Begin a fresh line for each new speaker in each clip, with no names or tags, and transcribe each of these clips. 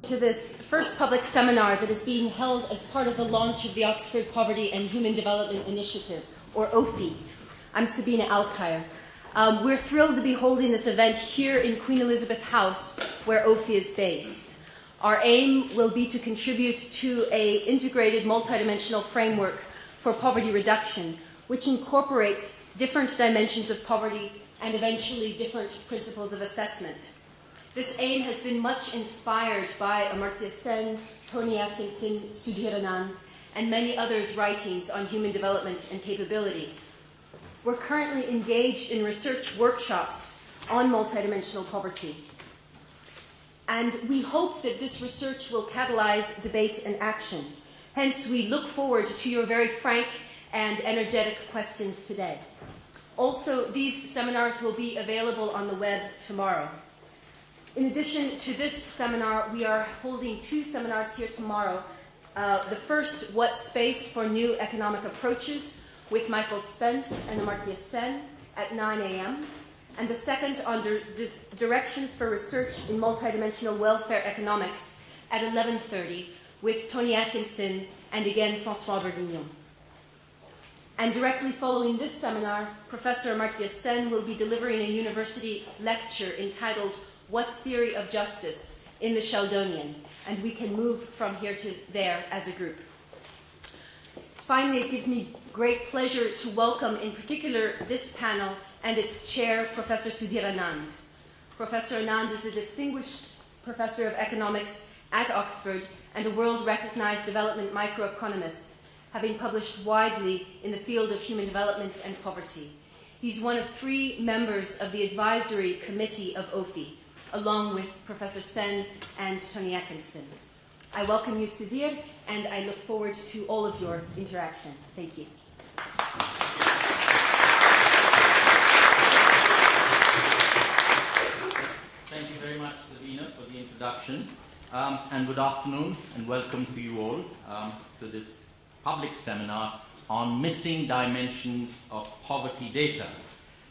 to this first public seminar that is being held as part of the launch of the Oxford Poverty and Human Development Initiative, or OPHI. I'm Sabina Alkire. We're thrilled to be holding this event here in Queen Elizabeth House, where OPHI is based. Our aim will be to contribute to an integrated multidimensional framework for poverty reduction, which incorporates different dimensions of poverty and eventually different principles of assessment. This aim has been much inspired by Amartya Sen, Tony Atkinson, Sudhir Anand, and many others' writings on human development and capability. We're currently engaged in research workshops on multidimensional poverty. And we hope that this research will catalyze debate and action. Hence, we look forward to your very frank and energetic questions today. Also, these seminars will be available on the web tomorrow. In addition to this seminar, we are holding two seminars here tomorrow. The first, What Space for New Economic Approaches, with Michael Spence and Amartya Sen at 9 a.m. And the second, on Directions for Research in Multidimensional Welfare Economics at 11:30 with Tony Atkinson and again François Bourguignon. And directly following this seminar, Professor Amartya Sen will be delivering a university lecture entitled What Theory of Justice in the Sheldonian? And we can move from here to there as a group. Finally, it gives me great pleasure to welcome in particular this panel and its chair, Professor Sudhir Anand. Professor Anand is a distinguished professor of economics at Oxford and a world-recognized development microeconomist, having published widely in the field of human development and poverty. He's one of 3 members of the advisory committee of OPHI, along with Professor Sen and Tony Atkinson. I welcome you, Sudhir, and I look forward to all of your interaction. Thank you.
Thank you very much, Sabina, for the introduction. And good afternoon, and welcome to you all to this public seminar on missing dimensions of poverty data.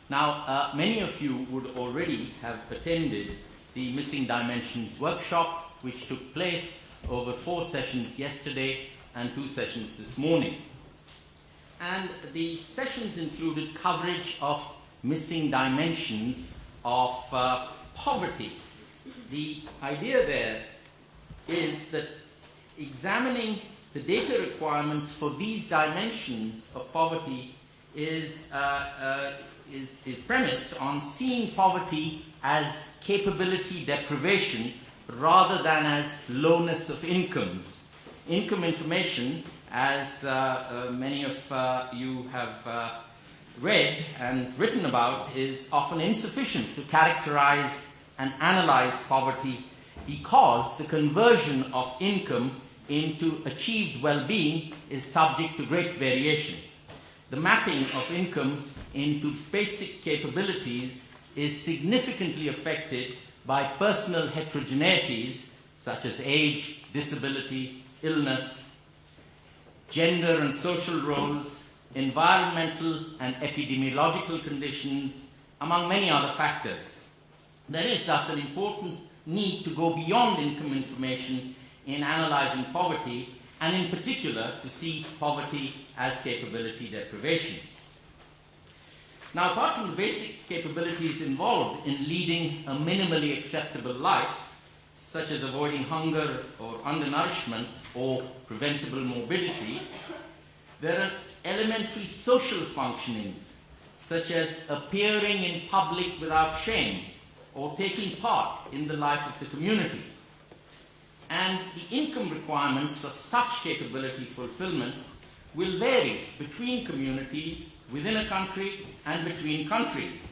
Now, many of you would already have attended the Missing Dimensions workshop, which took place over 4 sessions yesterday and 2 sessions this morning. And the sessions included coverage of missing dimensions of poverty. The idea there is that examining the data requirements for these dimensions of poverty is premised on seeing poverty as capability deprivation rather than as lowness of incomes. Income information, as many of you have read and written about, is often insufficient to characterize and analyze poverty because the conversion of income into achieved well-being is subject to great variation. The mapping of income into basic capabilities is significantly affected by personal heterogeneities such as age, disability, illness, gender and social roles, environmental and epidemiological conditions, among many other factors. There is thus an important need to go beyond income information in analyzing poverty, and in particular to see poverty as capability deprivation. Now, apart from the basic capabilities involved in leading a minimally acceptable life, such as avoiding hunger or undernourishment or preventable morbidity, there are elementary social functionings, such as appearing in public without shame or taking part in the life of the community. And the income requirements of such capability fulfillment will vary between communities, within a country, and between countries.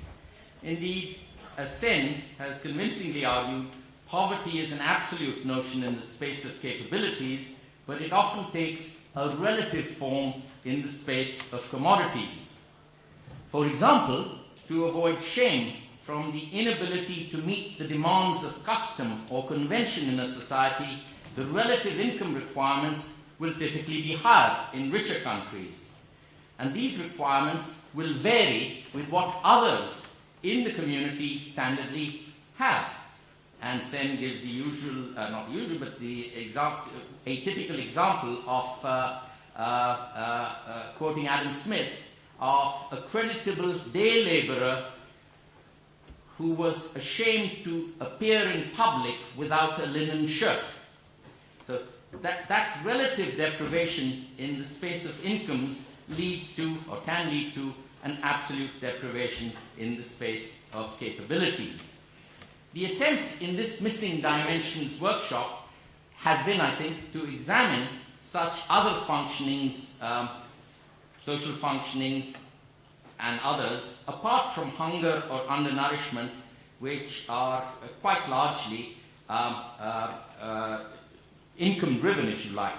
Indeed, as Sen has convincingly argued, poverty is an absolute notion in the space of capabilities, but it often takes a relative form in the space of commodities. For example, to avoid shame from the inability to meet the demands of custom or convention in a society, the relative income requirements will typically be higher in richer countries. And these requirements will vary with what others in the community standardly have. and Sen gives the usual, not usual, but the a typical example of quoting Adam Smith, of a creditable day laborer who was ashamed to appear in public without a linen shirt. So that relative deprivation in the space of incomes leads to, or can lead to, an absolute deprivation in the space of capabilities. The attempt in this Missing Dimensions workshop has been, I think, to examine such other functionings, social functionings and others, apart from hunger or undernourishment, which are quite largely income-driven, if you like,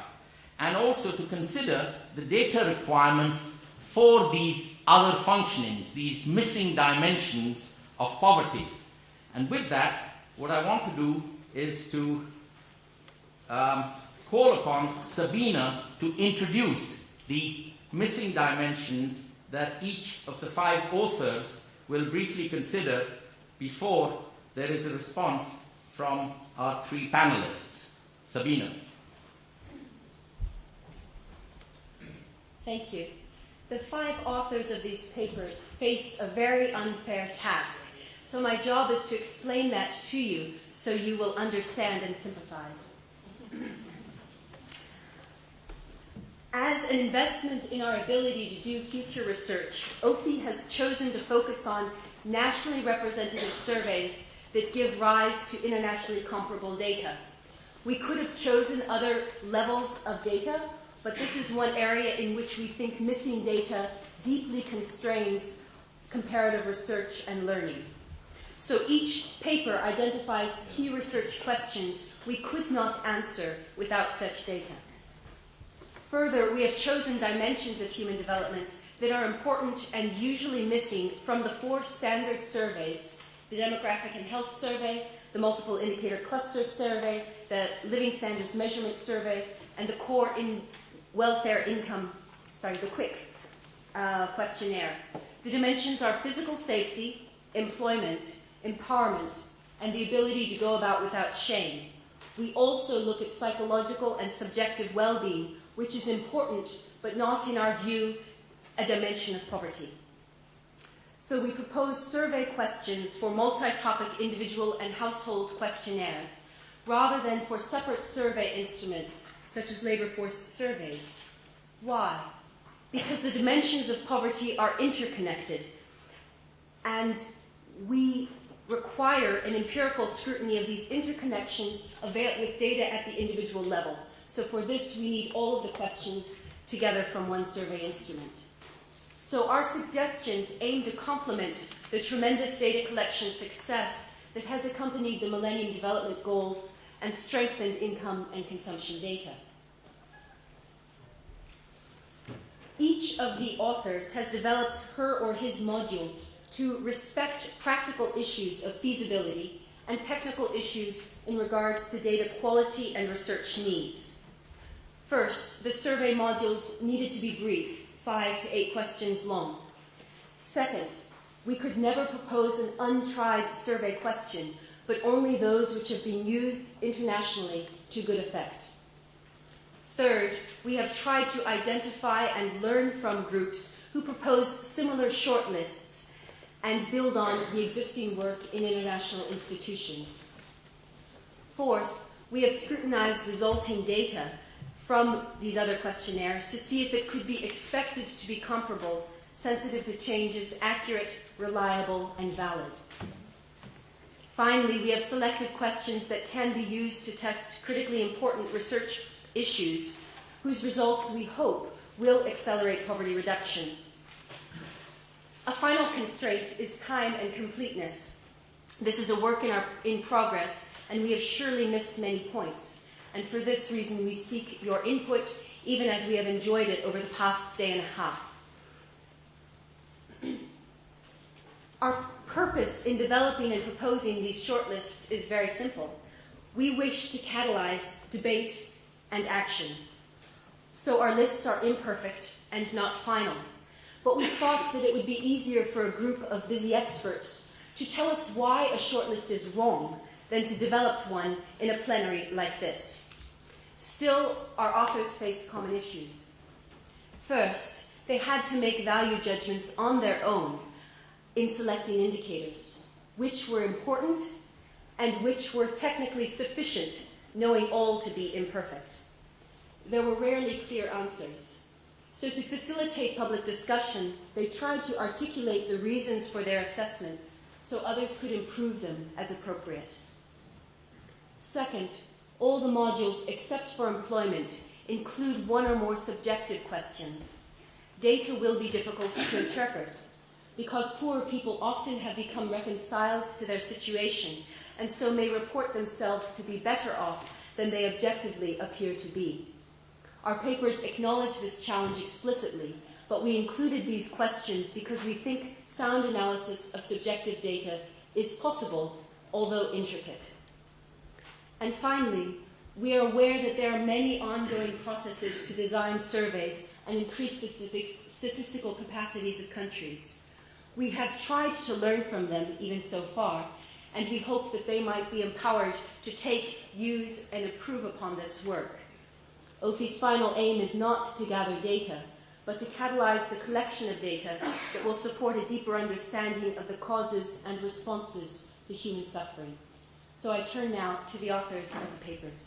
and also to consider the data requirements for these other functionings, these missing dimensions of poverty. And with that, what I want to do is to call upon Sabina to introduce the missing dimensions that each of the 5 authors will briefly consider before there is a response from our 3 panelists. Sabina.
Thank you. The 5 authors of these papers face a very unfair task. So my job is to explain that to you so you will understand and sympathize. As an investment in our ability to do future research, OPHI has chosen to focus on nationally representative surveys that give rise to internationally comparable data. We could have chosen other levels of data, but this is one area in which we think missing data deeply constrains comparative research and learning. So each paper identifies key research questions we could not answer without such data. Further, we have chosen dimensions of human development that are important and usually missing from the 4 standard surveys: the Demographic and Health Survey, the Multiple Indicator Cluster Survey, the Living Standards Measurement Survey, and the Core Welfare Income, the QUIC questionnaire. The dimensions are physical safety, employment, empowerment, and the ability to go about without shame. We also look at psychological and subjective well-being, which is important, but not, in our view, a dimension of poverty. So we propose survey questions for multi-topic individual and household questionnaires, rather than for separate survey instruments, such as labor force surveys. Why? Because the dimensions of poverty are interconnected, and we require an empirical scrutiny of these interconnections with data at the individual level. So for this, we need all of the questions together from one survey instrument. So our suggestions aim to complement the tremendous data collection success that has accompanied the Millennium Development Goals and strengthened income and consumption data. Each of the authors has developed her or his module to respect practical issues of feasibility and technical issues in regards to data quality and research needs. First, the survey modules needed to be brief, 5 to 8 questions long. Second, we could never propose an untried survey question, but only those which have been used internationally to good effect. Third, we have tried to identify and learn from groups who proposed similar shortlists and build on the existing work in international institutions. Fourth, we have scrutinized resulting data from these other questionnaires to see if it could be expected to be comparable, sensitive to changes, accurate, reliable, and valid. Finally, we have selected questions that can be used to test critically important research issues whose results we hope will accelerate poverty reduction. A final constraint is time and completeness. This is a work in progress, and we have surely missed many points. And for this reason, we seek your input, even as we have enjoyed it over the past day and a half. Our purpose in developing and proposing these shortlists is very simple. We wish to catalyze debate and action. So our lists are imperfect and not final. But we thought that it would be easier for a group of busy experts to tell us why a shortlist is wrong than to develop one in a plenary like this. Still, our authors faced common issues. First, they had to make value judgments on their own in selecting indicators, which were important and which were technically sufficient, knowing all to be imperfect. There were rarely clear answers. So to facilitate public discussion, they tried to articulate the reasons for their assessments so others could improve them as appropriate. Second, all the modules except for employment include one or more subjective questions. Data will be difficult to interpret because poor people often have become reconciled to their situation and so may report themselves to be better off than they objectively appear to be. Our papers acknowledge this challenge explicitly, but we included these questions because we think sound analysis of subjective data is possible, although intricate. And finally, we are aware that there are many ongoing processes to design surveys and increase the statistical capacities of countries. We have tried to learn from them even so far, and we hope that they might be empowered to take, use, and improve upon this work. OPHI's final aim is not to gather data, but to catalyze the collection of data that will support a deeper understanding of the causes and responses to human suffering. So I turn now to the authors of the papers.